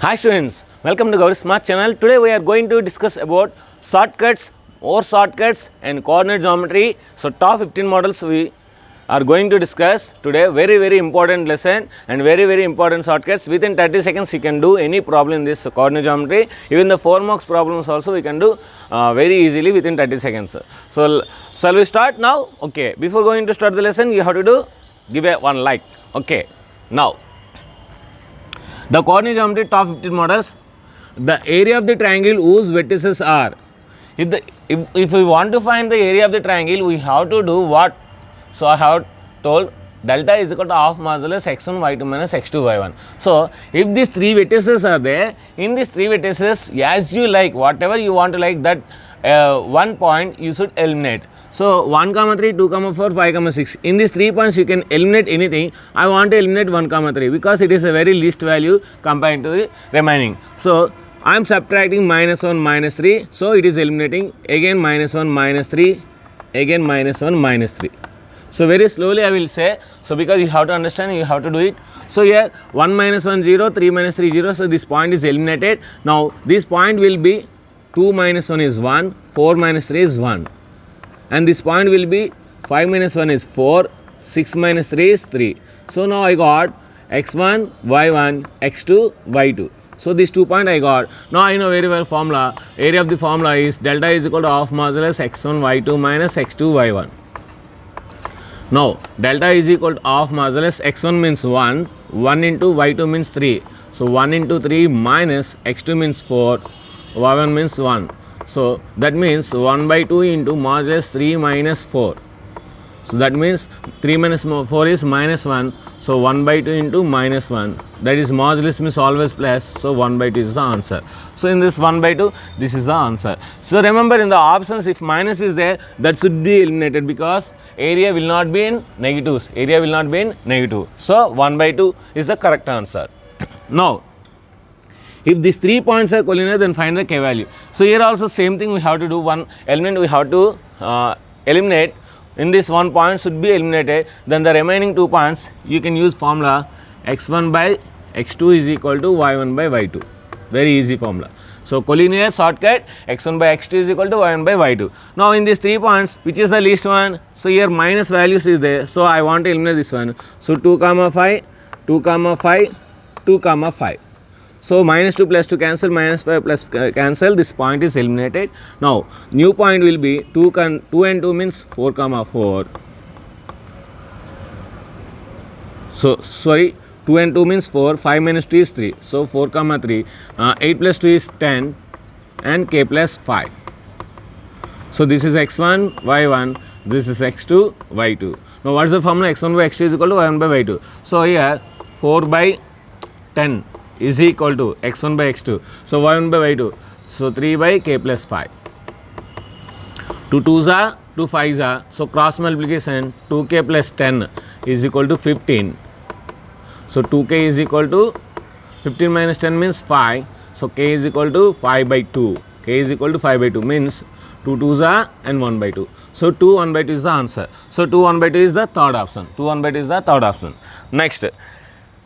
Hi students, welcome to Gauri Smart channel. Today we are going to discuss about shortcuts, more shortcuts and coordinate geometry. So top 15 models we are going to discuss today. Very important lesson and very important shortcuts. Within 30 seconds you can do any problem in this coordinate geometry. Even the 4 marks problems also we can do very easily within 30 seconds. So shall we start now? Okay, before going to start the lesson you have to do give a one like. Okay, now the coordinate geometry top 15 models, the area of the triangle whose vertices are. If we want to find the area of the triangle, we have to do what? So I have told delta is equal to half modulus x1 y2 minus x2 y1. So if these 3 vertices are there, in these 3 vertices, as you like, whatever you want to like, that one point you should eliminate. So 1, 3, 2, 4, 5, 6. In these 3 points you can eliminate anything. I want to eliminate 1, 3 because it is a very least value compared to the remaining. So I am subtracting minus 1, minus 3. So it is eliminating again minus 1, minus 3, again minus 1, minus 3. So very slowly I will say. So because you have to understand, you have to do it. So here 1 minus 1 0, 3 minus 3 0. So this point is eliminated. Now this point will be 2 minus 1 is 1, 4 minus 3 is 1. And this point will be 5 minus 1 is 4, 6 minus 3 is 3. So now I got x1, y1, x2, y2. So these 2 points I got. Now I know very well formula. Area of the formula is delta is equal to half modulus x1, y2 minus x2, y1. Now delta is equal to half modulus x1 means 1, 1 into y2 means 3. So 1 into 3 minus x2 means 4, y1 means 1. So that means 1 by 2 into modulus 3 minus 4. So that means 3 minus 4 is minus 1. So 1 by 2 into minus 1. That is modulus means always plus. So 1 by 2 is the answer. So in this 1 by 2, this is the answer. So remember in the options, if minus is there, that should be eliminated because area will not be in negatives. Area will not be in negative. So 1 by 2 is the correct answer. Now, if these 3 points are collinear, then find the k value. So here also same thing, we have to do one element we have to eliminate. In this 1 point should be eliminated, then the remaining 2 points you can use formula x1 by x2 is equal to y1 by y2. Very easy formula. So collinear shortcut x1 by x2 is equal to y1 by y2. Now in these 3 points, which is the least one? So here minus values is there. So I want to eliminate this one. So 2, 5, 2, 5, 2, 5. So minus 2 plus 2 cancel, minus 5 plus cancel, this point is eliminated. Now new point will be 2 and 2 means 4, 4. So sorry, 2 and 2 means 4, 5 minus 2 is 3. So 4, 3, 8 plus 2 is 10 and k plus 5. So this is x1, y1, this is x2, y2. Now what is the formula? x1 by x2 is equal to y1 by y2. So here 4 by 10 is equal to x1 by x2. So y1 by y2. So 3 by k plus 5. 2 2s are 2 5s are. So cross multiplication 2k plus 10 is equal to 15. So 2k is equal to 15 minus 10 means 5. So k is equal to 5 by 2. K is equal to 5 by 2 means 2 2s are and 1 by 2. So 2 1 by 2 is the answer. So 2 1 by 2 is the third option. 2 1 by 2 is the third option. Next,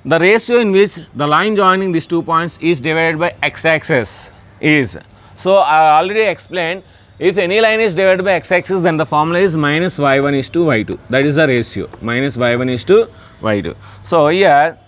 the ratio in which the line joining these 2 points is divided by x-axis is. So I already explained, if any line is divided by x-axis, then the formula is minus y1 is to y2. That is the ratio, minus y1 is to y2. So here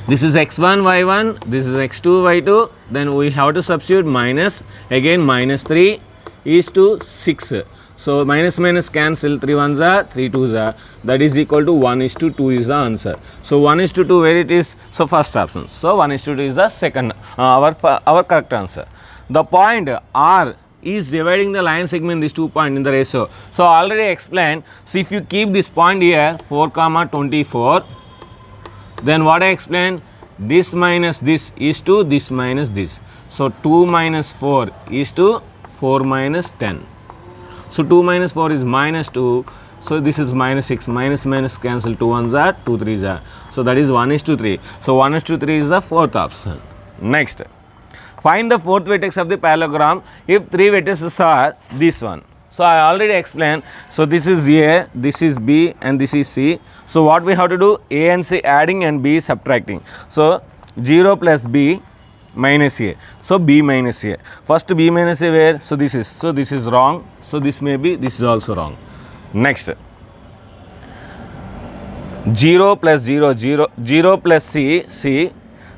this is x1 y1, this is x2 y2, then we have to substitute minus, again minus 3 is to 6. So minus minus cancel, 3 1s are, 3 2s are, that is equal to 1 is to 2 is the answer. So 1 is to 2 where it is? So first option. So 1 is to 2 is the second, our correct answer. The point R is dividing the line segment these 2 points in the ratio. So I already explained. So if you keep this point here 4, 24, then what I explained? This minus this is to this minus this. So 2 minus 4 is to 4 minus 10. So 2 minus 4 is minus 2. So this is minus 6. Minus minus cancel. 2 1s are, 2 3s are. So that is 1 is to 3. So 1 is to 3 is the fourth option. Next, find the fourth vertex of the parallelogram if 3 vertices are this one. So I already explained. So this is A, this is B and this is C. So what we have to do? A and C adding and B subtracting. So 0 plus b minus a. So b minus a. First b minus a where? So this is wrong. So this may be, this is also wrong. Next, 0 plus 0, 0 plus c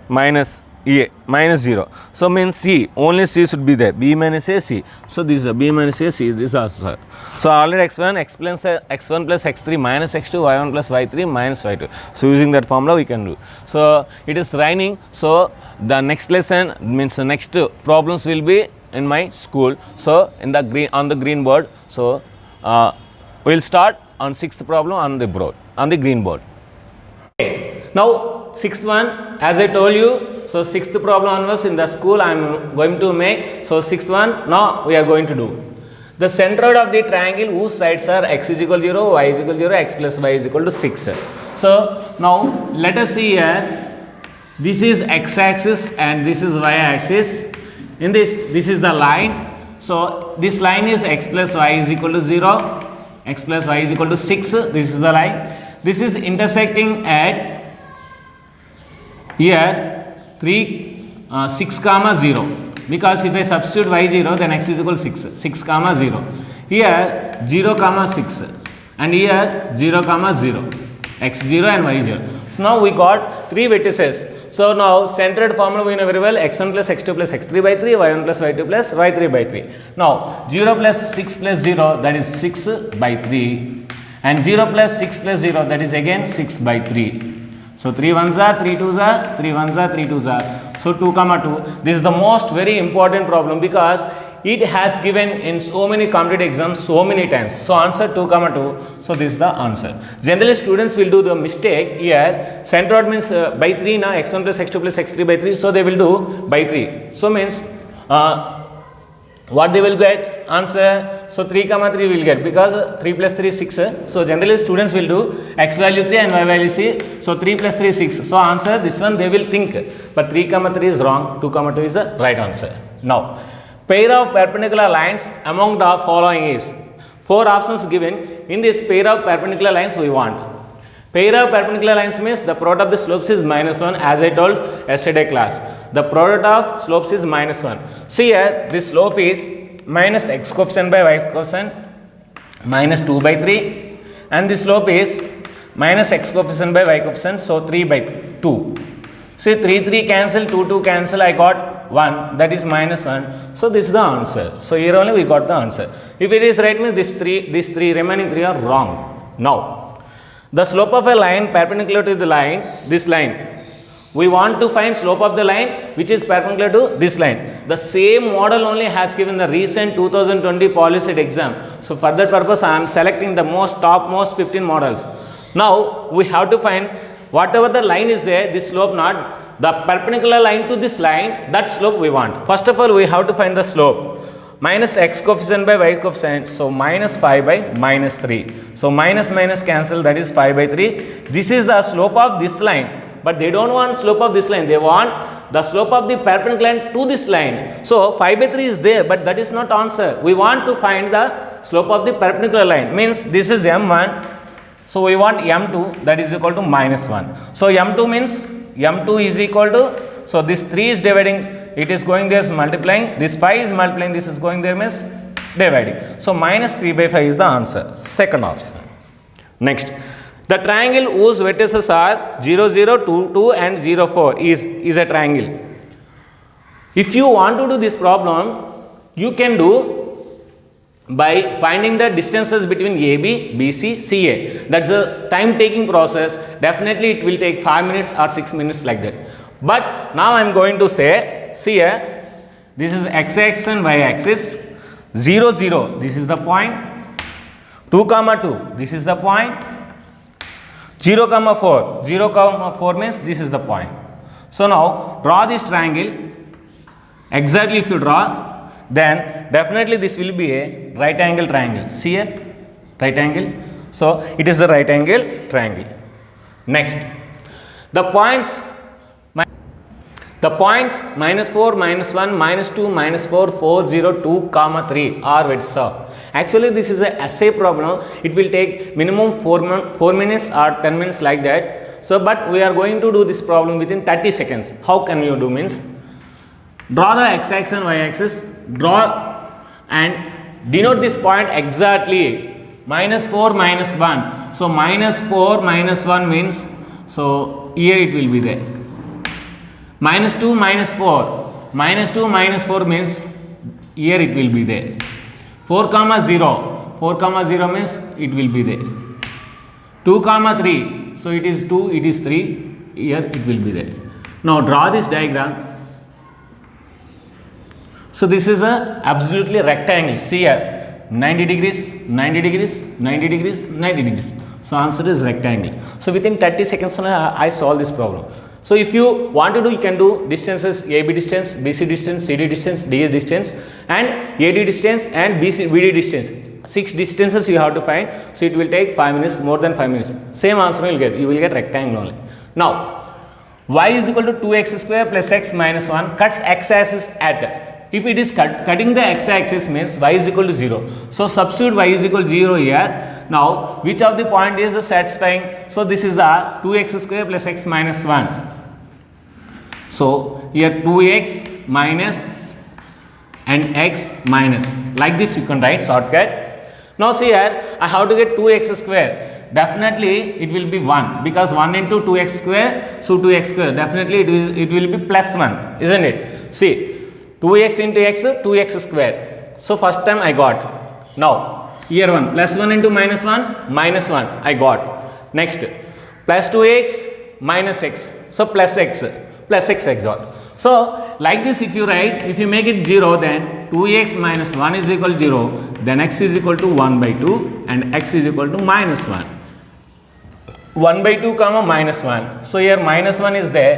minus a minus 0. So means c, only c should be there. b minus a, c. So this is a b minus a, c. This is also. So already x1 explains x1 plus x3 minus x2, y1 plus y3 minus y2. So using that formula we can do. So it is raining. So the next lesson means the next problems will be in my school. So in the green, on the green board. So we will start on 6th problem on the board, on the green board. Now 6th one, as I told you, so 6th problem onwards in the school I am going to make. So 6th one now we are going to do. The centroid of the triangle whose sides are x is equal to 0, y is equal to 0, x plus y is equal to 6. So now let us see here, this is x axis and this is y axis. In this is the line. So this line is x plus y is equal to 0, x plus y is equal to 6. This is the line. This is intersecting at here 6 comma 0, because if I substitute y 0 then x is equal to 6 comma 0, here 0 comma 6 and here 0 comma 0, x 0 and y 0. So now we got 3 vertices. So now centered formula we know very well, x1 plus x2 plus x3 by 3, y1 plus y2 plus y3 by 3. Now 0 plus 6 plus 0, that is 6 by 3, and 0 plus 6 plus 0, that is again 6 by 3. So 3 1s are 3 2s are 3 1s are 3 2s are. So 2 comma 2. This is the most very important problem because it has given in so many competitive exams so many times. So answer 2 comma 2. So this is the answer. Generally students will do the mistake here. Centroid means by 3 now, x1 plus x2 plus x3 by 3. So they will do by 3. So means what they will get? Answer. So 3 comma 3 will get, because 3 plus 3 is 6. So generally students will do x value 3 and y value c. So 3 plus 3 is 6. So answer this one they will think, but 3 comma 3 is wrong. 2 comma 2 is the right answer. Now pair of perpendicular lines among the following is, 4 options given. In this pair of perpendicular lines we want. Pair of perpendicular lines means the product of the slopes is minus 1, as I told yesterday class. The product of slopes is minus 1. See here, this slope is minus x coefficient by y coefficient minus 2 by 3, and this slope is minus x coefficient by y coefficient, so 3 by 2. See 3 cancel, 2 cancel, I got 1, that is minus 1. So this is the answer. So here only we got the answer. If it is right means these three remaining 3 are wrong. Now the slope of a line perpendicular to the line, this line. We want to find slope of the line which is perpendicular to this line. The same model only has given the recent 2020 Polyset exam. So for that purpose I am selecting the topmost 15 models. Now we have to find whatever the line is there, this slope not, the perpendicular line to this line, that slope we want. First of all we have to find the slope. Minus x coefficient by y coefficient, so minus 5 by minus 3. So minus cancel, that is 5 by 3. This is the slope of this line. But they don't want slope of this line, they want the slope of the perpendicular line to this line. So 5 by 3 is there, but that is not answer. We want to find the slope of the perpendicular line, means this is m1. So we want m2, that is equal to minus 1. So m2 means m2 is equal to, so this 3 is dividing, it is going there is multiplying, this 5 is multiplying, this is going there means dividing. So minus 3 by 5 is the answer, second option. Next. The triangle whose vertices are 0, 0, 2, 2 and 0, 4 is a triangle. If you want to do this problem, you can do by finding the distances between AB, BC, CA. That's a time taking process. Definitely it will take 5 minutes or 6 minutes like that. But now I am going to say, see here, this is x-axis and y-axis, 0, 0, this is the point, 2, 2, this is the point, 0, 4 means this is the point. So now draw this triangle. Exactly if you draw, then definitely this will be a right angle triangle. See here, right angle. So it is the right angle triangle. Next, the points minus 4, minus 1, minus 2, minus 4, 4, 0, 2, 3 are vertices of. Actually this is a essay problem. It will take minimum 4 minutes or 10 minutes like that. So but we are going to do this problem within 30 seconds. How can you do means, draw the x-axis and y-axis, draw and denote this point exactly. -4 -1. So -4 -1 means, so here it will be there. -2 -4. -2 -4 means here it will be there. 4 comma 0. 4 comma 0 means it will be there. 2 comma 3. So it is 2, it is 3. Here it will be there. Now draw this diagram. So this is a absolutely rectangle. See here. 90 degrees, 90 degrees, 90 degrees, 90 degrees. So answer is rectangle. So within 30 seconds I solve this problem. So if you want to do, you can do distances: AB distance, BC distance, CD distance, DS distance, and AD distance and BD distance. 6 distances you have to find. So it will take 5 minutes, more than 5 minutes. Same answer you will get. You will get rectangle only. Now y is equal to 2x square plus x minus 1 cuts x-axis at. If it is cutting the x-axis means y is equal to 0. So substitute y is equal to 0 here. Now which of the point is satisfying? So this is the 2x square plus x minus 1. So here 2x minus and x minus. Like this you can write shortcut. Now see here, I have to get 2x square. Definitely it will be 1 because 1 into 2x square. So 2x square. Definitely it will be plus 1, isn't it? See. 2x into x, 2x square. So first time I got. Now here 1 plus 1 into minus 1, minus 1 I got. Next plus 2x minus x. So plus x I got. So like this if you write, if you make it 0, then 2x minus 1 is equal to 0. Then x is equal to 1 by 2 and x is equal to minus 1. 1 by 2 comma minus 1. So here minus 1 is there.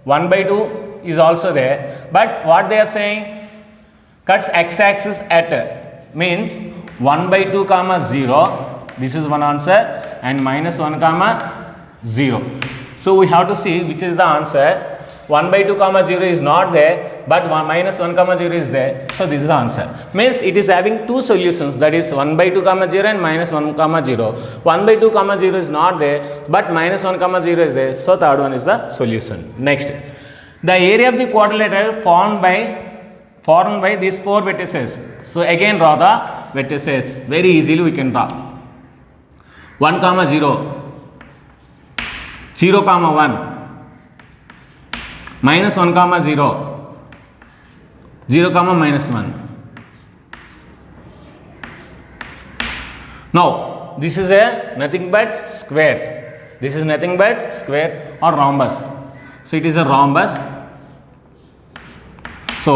1 by 2 is also there, but what they are saying, cuts x-axis at means 1 by 2 comma 0. This is one answer, and minus 1 comma 0. So we have to see which is the answer. 1 by 2 comma 0 is not there, but minus 1 comma 0 is there. So this is the answer. Means it is having two solutions, that is 1 by 2 comma 0 and minus 1 comma 0. 1 by 2 comma 0 is not there, but minus 1 comma 0 is there. So third one is the solution. Next. The area of the quadrilateral formed by these 4 vertices. So again draw the vertices. Very easily we can draw. 1 comma 0, 0 comma 1, minus 1 comma 0, 0 comma minus 1. Now this is a nothing but square. This is nothing but square or rhombus. So it is a rhombus. So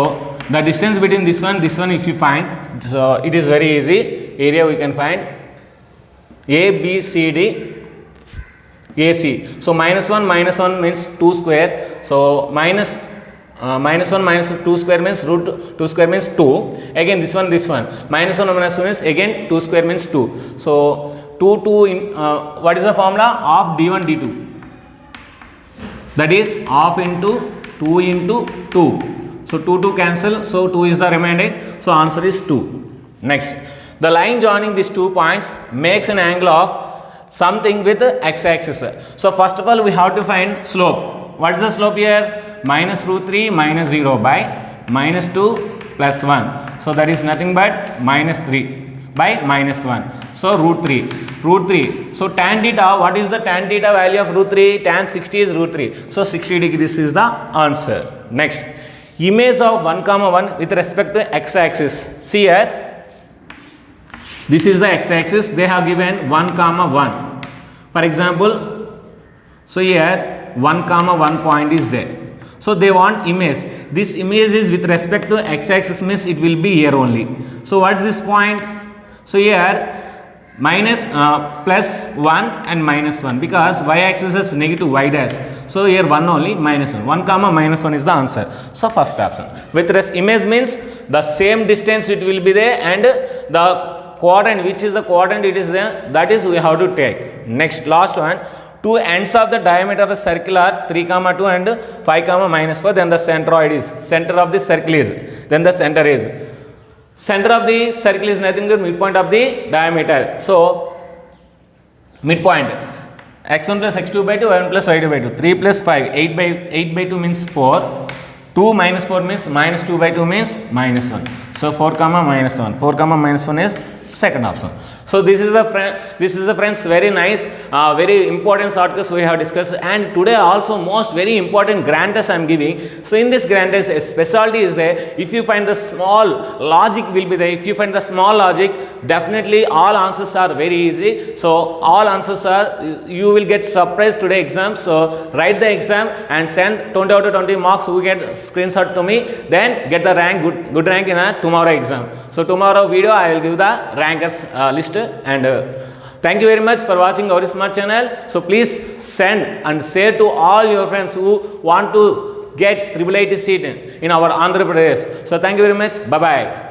the distance between this one if you find, so it is very easy. Area we can find A, B, C, D, AC. So minus 1 means 2 square. So minus 1 minus 2 square means root 2 square means 2. Again this one minus 1 minus 1 is again 2 square means 2. So 2 in what is the formula? Half D1 D2. That is half into 2 into 2. So 2 cancel. So 2 is the remainder. So answer is 2. Next, the line joining these 2 points makes an angle of something with x-axis. So first of all we have to find slope. What is the slope here? Minus root 3 minus 0 by minus 2 plus 1. So that is nothing but minus 3 by minus 1. So root 3. So tan theta, what is the tan theta value of root 3? Tan 60 is root 3. So 60 degrees is the answer. Next, image of 1 comma 1 with respect to x-axis. See here, this is the x-axis. They have given 1 comma 1. For example, so here 1 comma 1 point is there. So they want image. This image is with respect to x-axis means it will be here only. So what is this point? So here minus plus 1 and minus 1 because y-axis is negative y dash. So here 1 only, minus 1. 1 comma minus 1 is the answer. So first option. With image means the same distance it will be there and the quadrant, which is the quadrant it is there, that is we have to take. Next, last one. 2 ends of the diameter of a circle are 3 comma 2 and 5 comma minus 4. Then the centroid is, center of the circle is, then the center is. Center of the circle is nothing but midpoint of the diameter. So midpoint x1 plus x2 by 2, y1 plus y2 by 2. 3 plus 5, 8 by 2 means 4. 2 minus 4 means minus 2 by 2 means minus 1. So 4 comma minus 1. 4 comma minus 1 is second option. So this is the friends very nice, very important shortcuts we have discussed, and today also most very important grand test I am giving. So in this grand test, a specialty is there. If you find the small logic will be there. If you find the small logic, definitely all answers are very easy. So all answers are, you will get surprised today exam. So write the exam and send 20 out of 20 marks who get screenshot to me, then get the rank, good rank in a tomorrow exam. So tomorrow video I will give the rankers list, and thank you very much for watching our smart channel. So please send and share to all your friends who want to get IIIT seat in our Andhra Pradesh. So thank you very much. Bye bye.